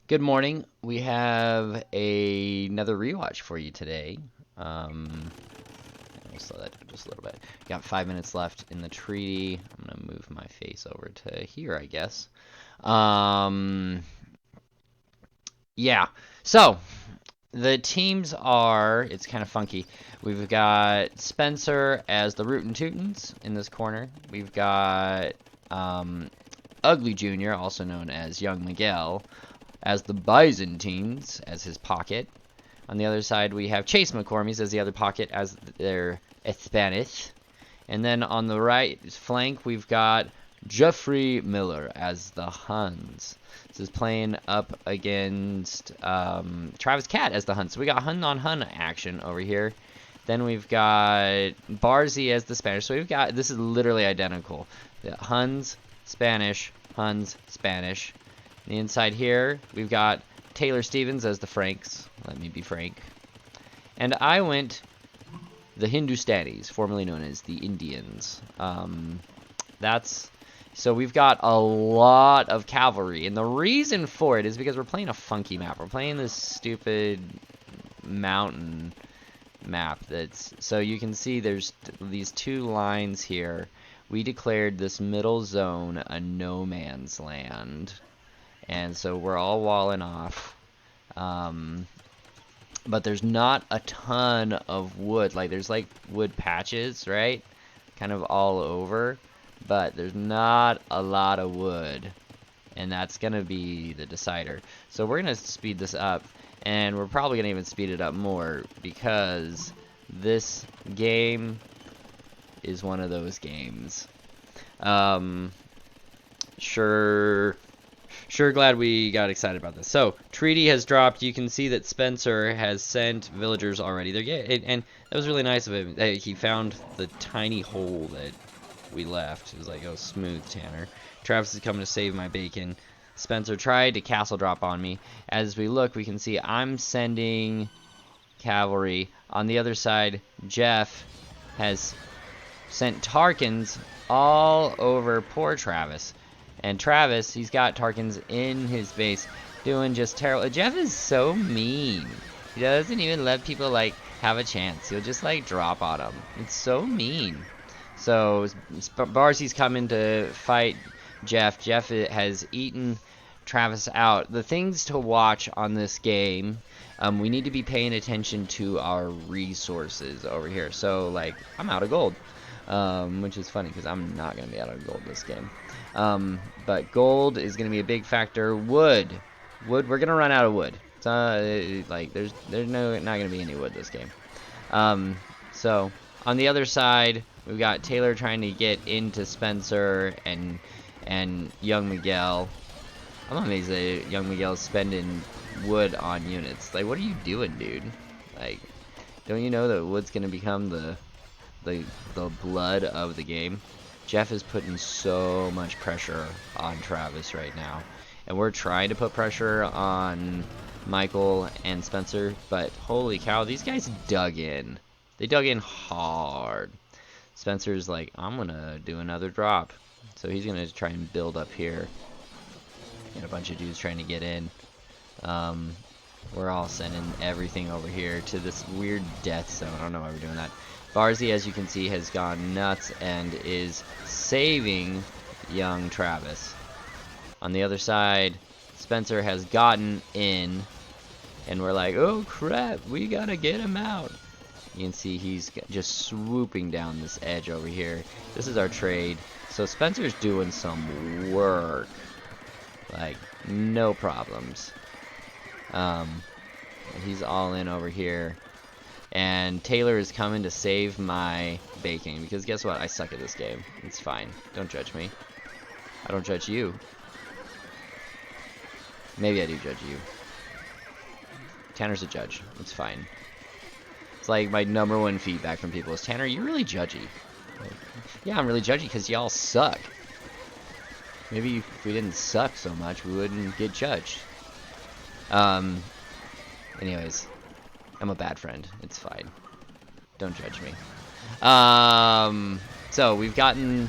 Good morning. We have another rewatch for you today. We'll slow that down just a little bit. Got 5 minutes left in the treaty. I'm gonna move my face over to here, I guess. Um, yeah. So the teams are. It's kind of funky. We've got Spencer as the Rootin' Tootins in this corner. We've got Ugly Junior, also known as Young Miguel, as the Byzantines as his pocket. On the other side, we have Chase McCormies as the other pocket as their Spanish. And then on the right flank, we've got Jeffrey Miller as the Huns. This is playing up against Travis Cat as the Huns. So we got Hun on Hun action over here. Then we've got Barzy as the Spanish. So we've got, this is literally identical. The Huns, Spanish, Huns, Spanish. The inside here, we've got Taylor Stevens as the Franks. Let me be frank. And I went the Hindustanis, formerly known as the Indians. So we've got a lot of cavalry. And the reason for it is because we're playing a funky map. We're playing this stupid mountain map. So you can see there's these two lines here. We declared this middle zone a no man's land. And so we're all walling off. But there's not a ton of wood. Like, there's like wood patches, right? Kind of all over. But there's not a lot of wood. And that's going to be the decider. So we're going to speed this up. And we're probably going to even speed it up more. Because this game is one of those games. Sure glad we got excited about this. So, treaty has dropped. You can see that Spencer has sent villagers already. And that was really nice of him. He found the tiny hole that we left. It was like, oh, smooth, Tanner. Travis is coming to save my bacon. Spencer tried to castle drop on me. As we look, we can see I'm sending cavalry. On the other side, Jeff has sent Tarkins all over poor Travis. And Travis, he's got Tarkins in his base doing just terrible. Jeff is so mean. He doesn't even let people, like, have a chance. He'll just, like, drop on them. It's so mean. So, Barzy's coming to fight Jeff. Jeff has eaten Travis out. The things to watch on this game, we need to be paying attention to our resources over here. So, like, I'm out of gold. Which is funny because I'm not going to be out of gold this game. But gold is going to be a big factor. Wood, we're going to run out of wood. Like there's not going to be any wood this game. So on the other side, we've got Taylor trying to get into Spencer and Young Miguel. I'm amazed that Young Miguel's spending wood on units. Like, what are you doing, dude? Like, don't you know that wood's going to become the blood of the game? Jeff is putting so much pressure on Travis right now. And we're trying to put pressure on Michael and Spencer, but holy cow, these guys dug in. They dug in hard. Spencer's like, I'm gonna do another drop. So he's gonna try and build up here. Got a bunch of dudes trying to get in. We're all sending everything over here to this weird death zone. I don't know why we're doing that. Barzy, as you can see, has gone nuts and is saving young Travis. On the other side, Spencer has gotten in, and we're like, oh crap, we gotta get him out. You can see he's just swooping down this edge over here. This is our trade. So Spencer's doing some work. Like, no problems. He's all in over here. And Taylor is coming to save my bacon. Because guess what? I suck at this game. It's fine. Don't judge me. I don't judge you. Maybe I do judge you. Tanner's a judge. It's fine. It's like my #1 feedback from people is, Tanner, you're really judgy. Like, yeah, I'm really judgy because y'all suck. Maybe if we didn't suck so much, we wouldn't get judged. Anyways. I'm a bad friend. It's fine. Don't judge me. So we've gotten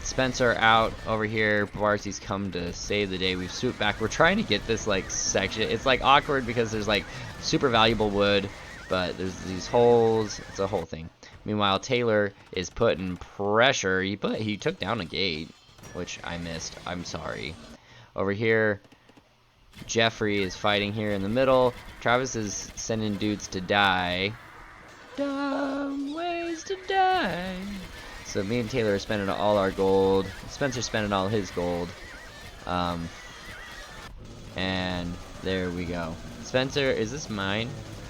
Spencer out over here. Barcy's come to save the day. We've swooped back. We're trying to get this like section. It's like awkward because there's like super valuable wood, but there's these holes. It's a whole thing. Meanwhile, Taylor is putting pressure. He took down a gate, which I missed. I'm sorry. Over here, Jeffrey is fighting here in the middle. Travis is sending dudes to die. Dumb ways to die. So me and Taylor are spending all our gold. Spencer's spending all his gold. And there we go. Spencer, is this mine?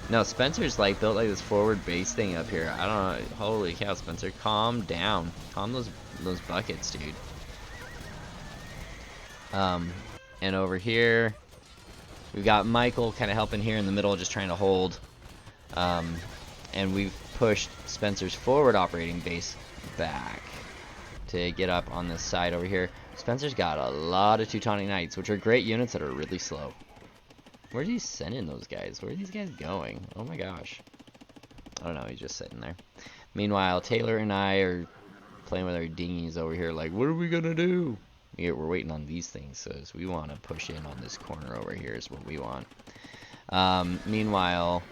No, Spencer's like built like this forward base thing up here. I don't know. Holy cow, Spencer. Calm down. Calm those buckets, dude. And over here, we've got Michael kind of helping here in the middle, just trying to hold. And we've pushed Spencer's forward operating base back to get up on this side over here. Spencer's got a lot of Teutonic Knights, which are great units that are really slow. Where's he sending those guys? Where are these guys going? Oh my gosh. I don't know, he's just sitting there. Meanwhile, Taylor and I are playing with our dinghies over here like, what are we gonna do? We're waiting on these things, so we want to push in on this corner over here is what we want. Meanwhile,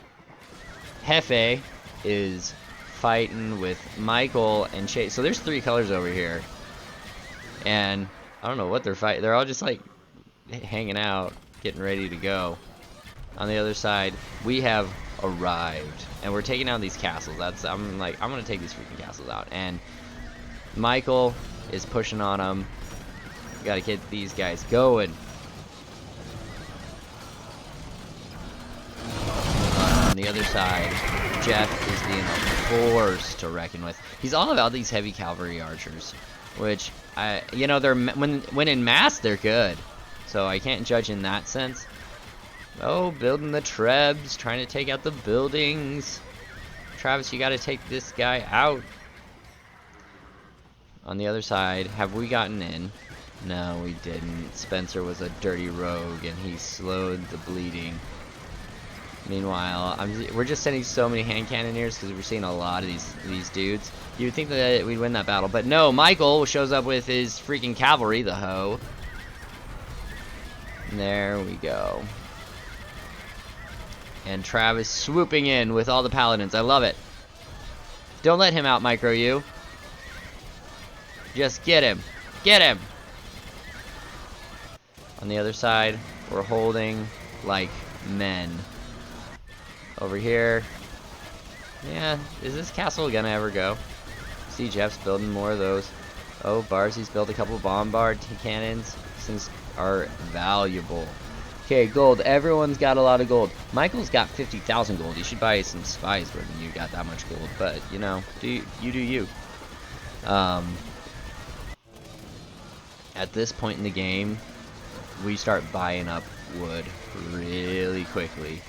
Hefe is fighting with Michael and Chase. So there's 3 colors over here. And I don't know what they're fighting. They're all just like hanging out, getting ready to go. On the other side, we have arrived. And we're taking down these castles. I'm gonna take these freaking castles out. And Michael is pushing on them. We gotta get these guys going. On the other side, Jeff is being a force to reckon with. He's all about these heavy cavalry archers, which you know, they're when in mass they're good, so I can't judge in that sense. Oh, building the trebs, trying to take out the buildings. Travis, you got to take this guy out. On the other side, have we gotten in? No, we didn't. Spencer was a dirty rogue, and he slowed the bleeding. Meanwhile, we're just sending so many hand cannoneers because we're seeing a lot of these dudes. You would think that we'd win that battle, but no. Michael shows up with his freaking cavalry, the hoe. And there we go. And Travis swooping in with all the paladins. I love it. Don't let him out, Micro U. Just get him. Get him. On the other side, we're holding like men. Over here. Yeah, is this castle gonna ever go? See, Jeff's building more of those. Oh, Barzy's built a couple bombard cannons. These things are valuable. Okay, gold. Everyone's got a lot of gold. Michael's got 50,000 gold. You should buy some spies when you got that much gold. But, you know, you do you. At this point in the game, we start buying up wood really quickly.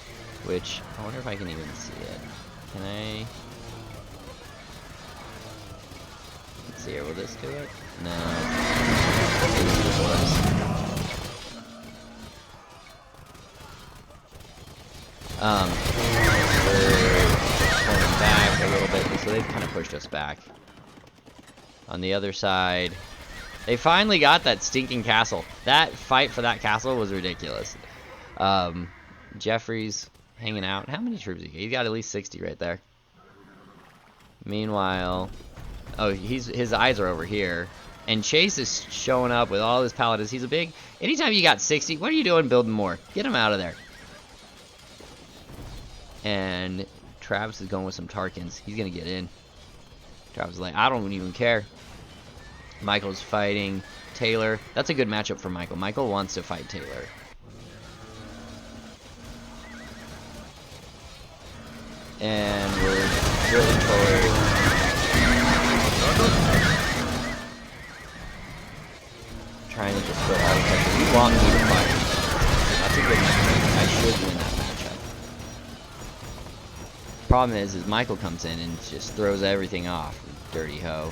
Which, I wonder if I can even see it. Can I? Let's see here, will this do it? No. We're pulling back a little bit, so they've kind of pushed us back. On the other side, they finally got that stinking castle. That fight for that castle was ridiculous. Jeffrey's hanging out. How many troops he got? He's got at least 60 right there. Meanwhile, oh, his eyes are over here. And Chase is showing up with all his paladins. He's a big... Anytime you got 60, what are you doing building more? Get him out of there. And Travis is going with some Tarkins. He's going to get in. Travis is like, I don't even care. Michael's fighting Taylor. That's a good matchup for Michael. Michael wants to fight Taylor. And we're building forward. Trying to just build all the pressure. We want me to fight. That's a good matchup. I should win that matchup. Problem is Michael comes in and just throws everything off. Dirty hoe.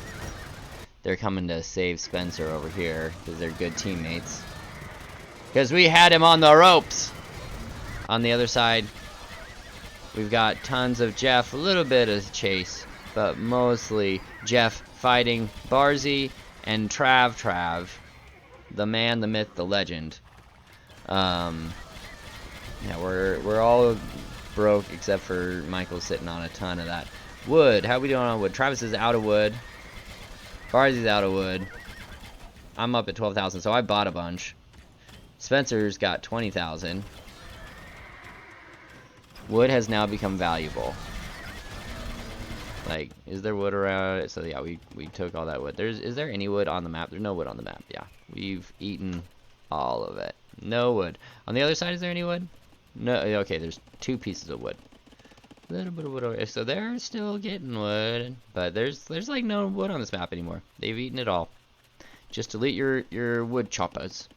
They're coming to save Spencer over here because they're good teammates. Because we had him on the ropes. On the other side, we've got tons of Jeff, a little bit of Chase, but mostly Jeff fighting Barzy And Trav, the man, the myth, the legend. Yeah, we're all broke except for Michael sitting on a ton of that wood. How we doing on wood? Travis is out of wood. Barzie's out of wood. I'm up at 12,000, so I bought a bunch. Spencer's got 20,000. Wood has now become valuable. Like, is there wood around it? So yeah, we took all that wood. Is there any wood on the map? There's no wood on the map. Yeah, we've eaten all of it. No wood. On the other side, is there any wood? No. Okay, there's 2 pieces of wood. A little bit of wood over. So they're still getting wood, but there's like no wood on this map anymore. They've eaten it all. Just delete your wood choppers.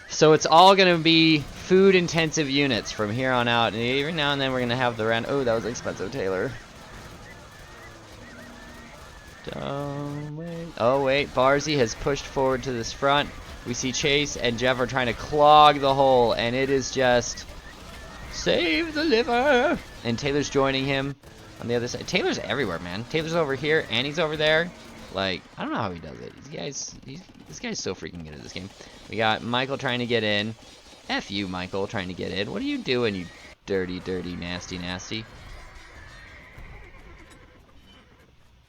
So it's all gonna be food-intensive units from here on out, and every now and then we're gonna have the random. Oh, that was expensive, Taylor. Don't wait. Oh wait, Barzy has pushed forward to this front. We see Chase and Jeff are trying to clog the hole, and it is just save the liver. And Taylor's joining him on the other side. Taylor's everywhere, man. Taylor's over here, and he's over there. Like, I don't know how he does it. This guy's so freaking good at this game. We got Michael trying to get in. F you, Michael, trying to get in. What are you doing, you dirty, dirty, nasty, nasty?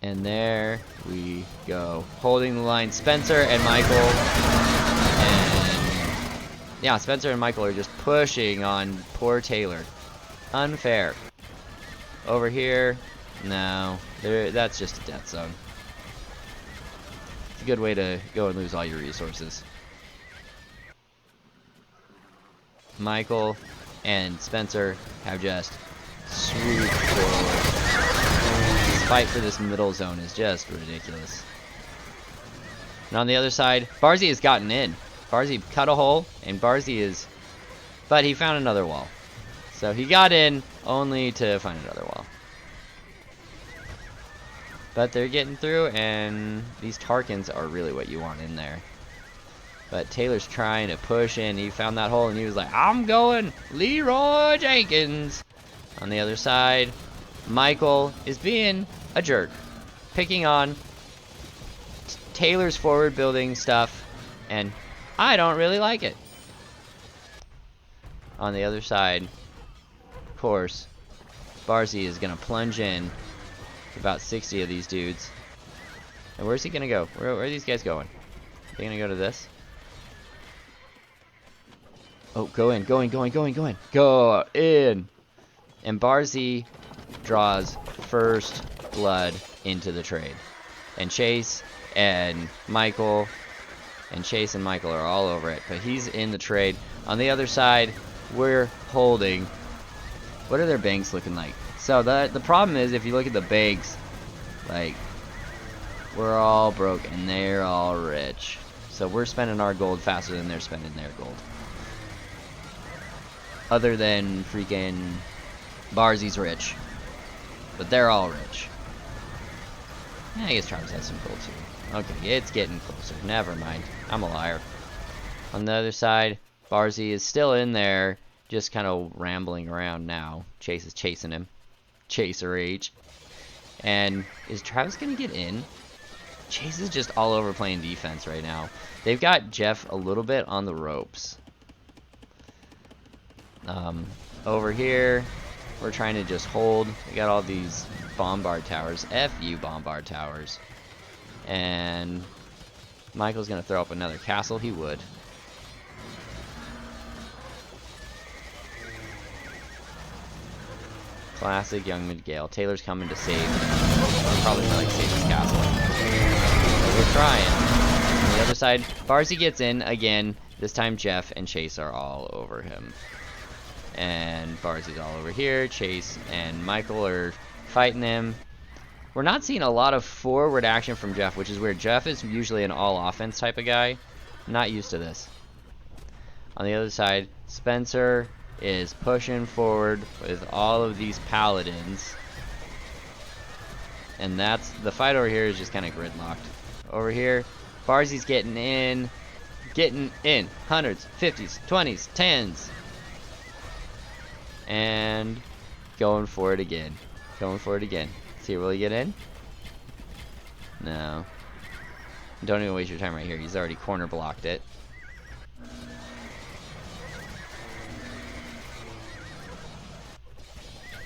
And there we go. Holding the line, Spencer and Michael. And yeah, Spencer and Michael are just pushing on poor Taylor. Unfair. Over here, no. That's just a death zone. It's a good way to go and lose all your resources. Michael and Spencer have just swooped forward. This fight for this middle zone is just ridiculous. And on the other side, Barzy has gotten in. Barzy cut a hole, and Barzy is... But he found another wall. So he got in only to find another wall. But they're getting through, and these Tarkins are really what you want in there. But Taylor's trying to push in. He found that hole, and he was like, I'm going Leroy Jenkins. On the other side, Michael is being a jerk. Picking on Taylor's forward building stuff, and I don't really like it. On the other side, of course, Barzy is going to plunge in. About 60 of these dudes. And where's he gonna go? Where are these guys going? Are they gonna go to this? Oh, go in, go in, go in, go in, go in. Go in! And Barzy draws first blood into the trade. And Chase and Michael are all over it. But he's in the trade. On the other side, we're holding. What are their banks looking like? So the problem is, if you look at the banks, like, we're all broke and they're all rich. So we're spending our gold faster than they're spending their gold. Other than freaking Barzy's rich. But they're all rich. I guess Travis has some gold too. Okay, it's getting closer. Never mind. I'm a liar. On the other side, Barzy is still in there, just kind of rambling around now. Chase is chasing him. Chaser H. And is Travis gonna get in? Chase is just all over playing defense right now. They've got Jeff a little bit on the ropes. Over here, we're trying to just hold. We got all these bombard towers. F you, bombard towers. And Michael's gonna throw up another castle. He would. Classic young mid-gale. Taylor's coming to save. Probably like save his castle. But we're trying. On the other side, Barzy gets in again. This time Jeff and Chase are all over him. And Barzy's all over here. Chase and Michael are fighting him. We're not seeing a lot of forward action from Jeff, which is weird. Jeff is usually an all-offense type of guy. Not used to this. On the other side, Spencer is pushing forward with all of these paladins. And that's the fight over here is just kind of gridlocked. Over here, Barzy's getting in. Hundreds, 50s, 20s, 10s. And going for it again. Going for it again. See, will he get in? No. Don't even waste your time right here. He's already corner blocked it.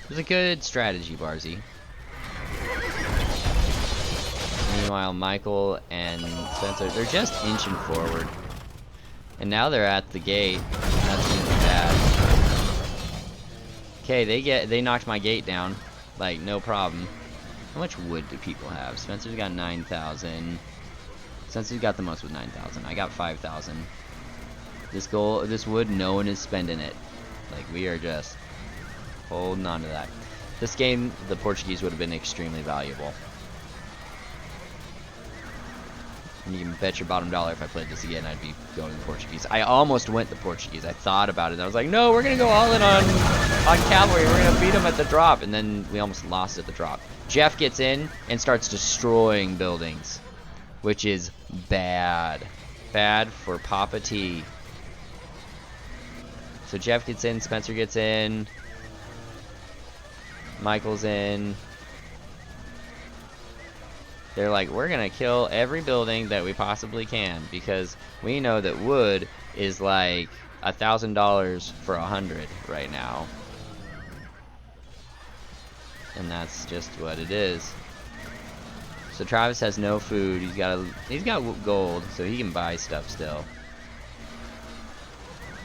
It was a good strategy, Barzy. Meanwhile, Michael and Spencer, they're just inching forward. And now they're at the gate. That's gonna be bad. Okay, they knocked my gate down. Like, no problem. How much wood do people have? Spencer's got 9,000. Spencer's got the most with 9,000. I got 5,000. This wood, no one is spending it. Like, we are just holding on to that. This game, the Portuguese would have been extremely valuable. And you can bet your bottom dollar if I played this again, I'd be going the Portuguese. I almost went the Portuguese. I thought about it. I was like, no, we're going to go all in on cavalry. We're going to beat them at the drop. And then we almost lost at the drop. Jeff gets in and starts destroying buildings, which is bad. Bad for Papa T. So Jeff gets in, Spencer gets in, Michael's in. They're like, we're gonna kill every building that we possibly can because we know that wood is like $1,000 for 100 right now, and that's just what it is. So Travis has no food. He's got gold, so he can buy stuff still.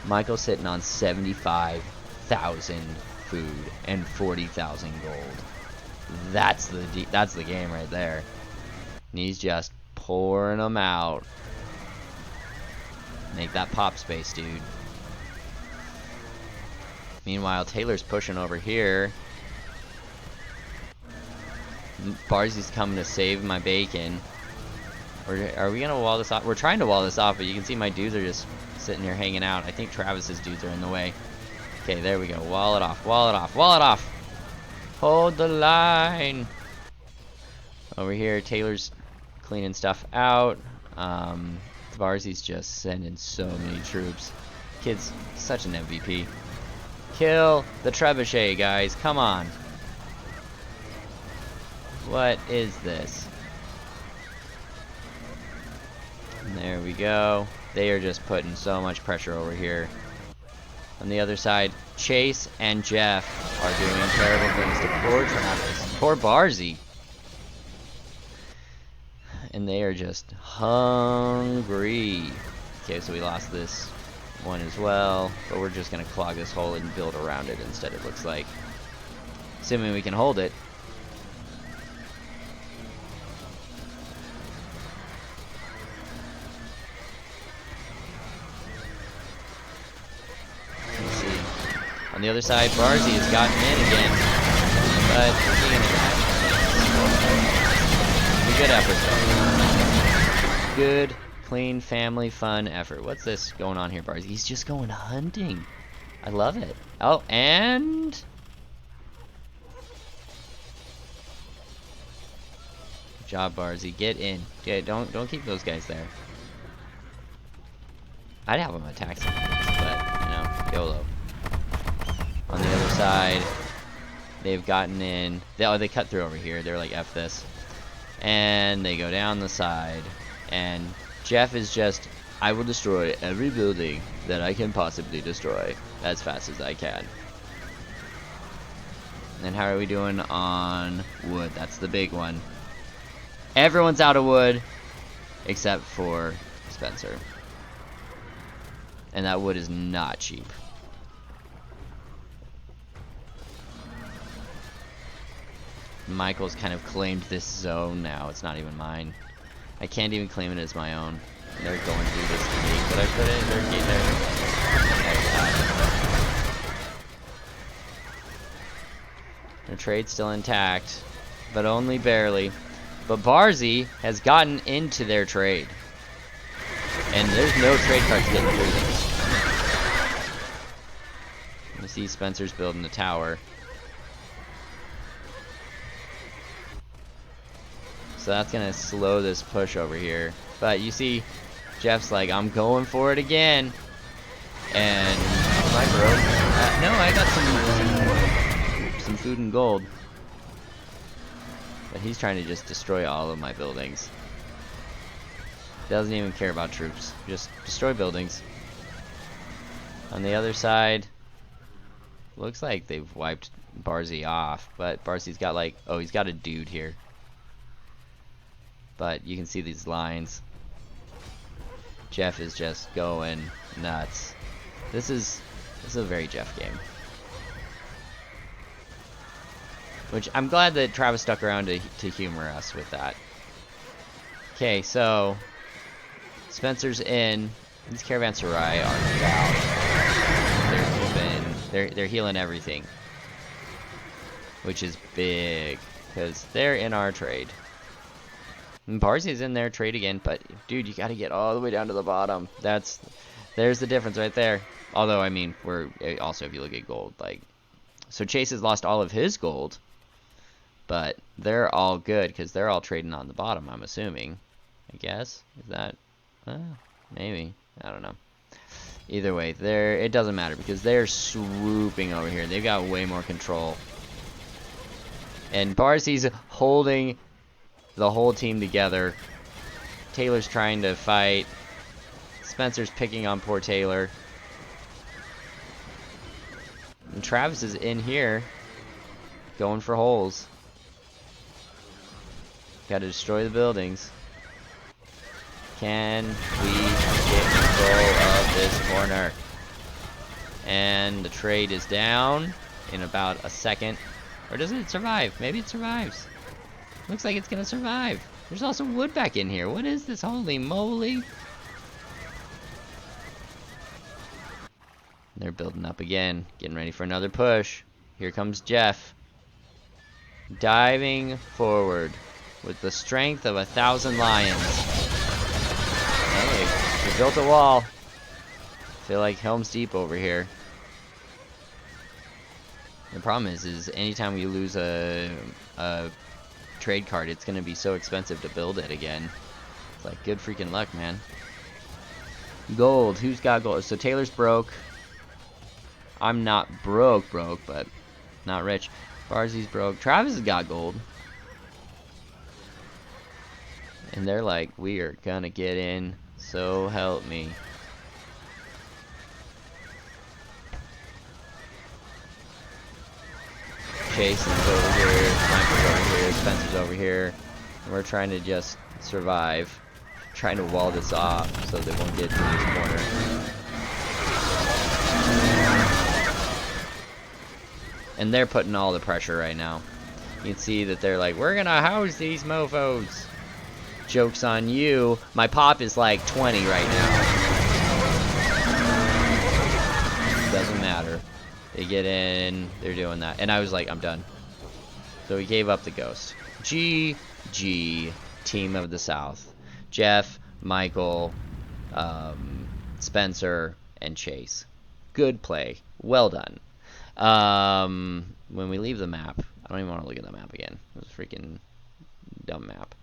Michael's sitting on 75,000 food and 40,000 gold. That's the game right there. And he's just pouring them out. Make that pop space, dude. Meanwhile, Taylor's pushing over here. Barzy's coming to save my bacon. Are we gonna wall this off? We're trying to wall this off, but you can see my dudes are just sitting here hanging out. I think Travis's dudes are in the way. Okay, there we go. Wall it off. Wall it off. Wall it off. Hold the line. Over here, Taylor's cleaning stuff out. Barzy's just sending so many troops. Kid's such an MVP. Kill the trebuchet, guys. Come on. What is this? And there we go. They are just putting so much pressure over here. On the other side, Chase and Jeff are doing terrible things to poor Travis. Poor Barzy. And they are just hungry. Okay, so we lost this one as well. But we're just going to clog this hole and build around it instead, it looks like. Assuming we can hold it. Let's see. On the other side, Barzy has gotten in again. But a good effort, though. Good, clean, family, fun effort. What's this going on here, Barzy? He's just going hunting. I love it. Oh, and good job, Barzy. Get in. Yeah, don't keep those guys there. I'd have them attack some things, but you know, YOLO. On the other side, they've gotten in. They cut through over here. They're like, F this. And they go down the side. And Jeff is just, I will destroy every building that I can possibly destroy as fast as I can. And how are we doing on wood? That's the big one. Everyone's out of wood except for Spencer. And that wood is not cheap. Michael's kind of claimed this zone now. It's not even mine. I can't even claim it as my own. They're going through this gate that I put in. Their gate there. Their trade's still intact, but only barely. But Barzy has gotten into their trade. And there's no trade cards getting through this. You see Spencer's building the tower. So that's gonna slow this push over here. But you see, Jeff's like, I'm going for it again. And my bro, no, I got some food and gold. But he's trying to just destroy all of my buildings. Doesn't even care about troops. Just destroy buildings. On the other side, looks like they've wiped Barzy off, but Barzy's got like, oh, he's got a dude here. But you can see these lines. Jeff is just going nuts. This is a very Jeff game. Which I'm glad that Travis stuck around to humor us with that. Okay, so Spencer's in. These caravanserai are out. They're healing everything, which is big because they're in our trade. And Barzy's in their trade again, but dude, you got to get all the way down to the bottom. There's the difference right there. Although I mean, we're also, if you look at gold, like, so Chase has lost all of his gold, but they're all good because they're all trading on the bottom. I'm assuming. I guess is that maybe, I don't know. Either way, it doesn't matter because they're swooping over here. They've got way more control. And Barzy's holding the whole team together. Taylor's trying to fight. Spencer's picking on poor Taylor. And Travis is in here going for holes. Got to destroy the buildings. Can we get control of this corner? And the trade is down in about a second. Or doesn't it survive? Maybe it survives. Looks like it's gonna survive. There's also wood back in here. What is this? Holy moly. They're building up again. Getting ready for another push. Here comes Jeff. Diving forward with the strength of 1,000 lions. Hey, we built a wall. Feel like Helm's Deep over here. The problem is anytime we lose a trade card, it's gonna be so expensive to build it again. It's like good freaking luck, man. Gold. Who's got gold? So Taylor's broke. I'm not broke, but not rich. Barzy's broke. Travis has got gold. And they're like, we are gonna get in. So help me. Jason's over here, Michael's over here, Spencer's over here, and we're trying to just survive. Trying to wall this off so they won't get to this corner. And they're putting all the pressure right now. You can see that they're like, we're gonna house these mofos. Joke's on you. My pop is like 20 right now. Doesn't matter. They get in, they're doing that. And I was like, I'm done. So we gave up the ghost. GG, Team of the South. Jeff, Michael, Spencer, and Chase. Good play. Well done. When we leave the map, I don't even want to look at the map again. It was a freaking dumb map.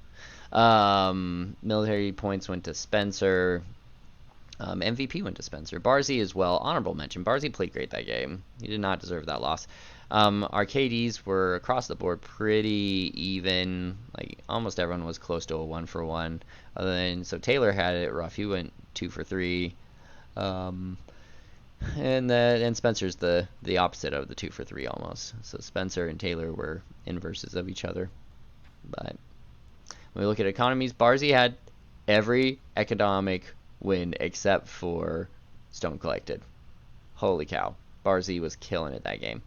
Military points went to Spencer. MVP went to Spencer. Barzy as well. Honorable mention. Barzy played great that game. He did not deserve that loss. Our KDs were across the board pretty even. Like almost everyone was close to a 1-for-1. Other than so Taylor had it rough. He went 2 for 3. And Spencer's the opposite of the 2 for 3 almost. So Spencer and Taylor were inverses of each other. But when we look at economies, Barzy had every economic win except for Stone Collected. Holy cow. Barzy was killing it that game.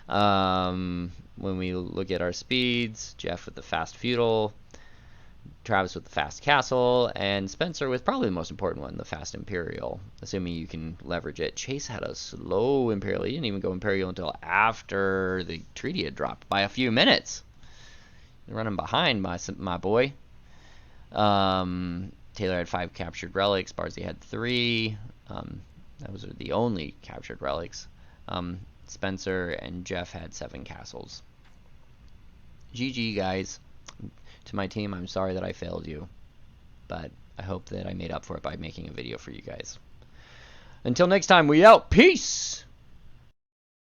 When we look at our speeds, Jeff with the fast feudal, Travis with the fast castle, and Spencer with probably the most important one, the fast imperial, assuming you can leverage it. Chase had a slow imperial. He didn't even go imperial until after the treaty had dropped by a few minutes. Running behind my boy. Taylor had 5 captured relics. Barzy had 3. Those are the only captured relics. Spencer and Jeff had 7 castles. GG, guys. To my team, I'm sorry that I failed you. But I hope that I made up for it by making a video for you guys. Until next time, we out. Peace!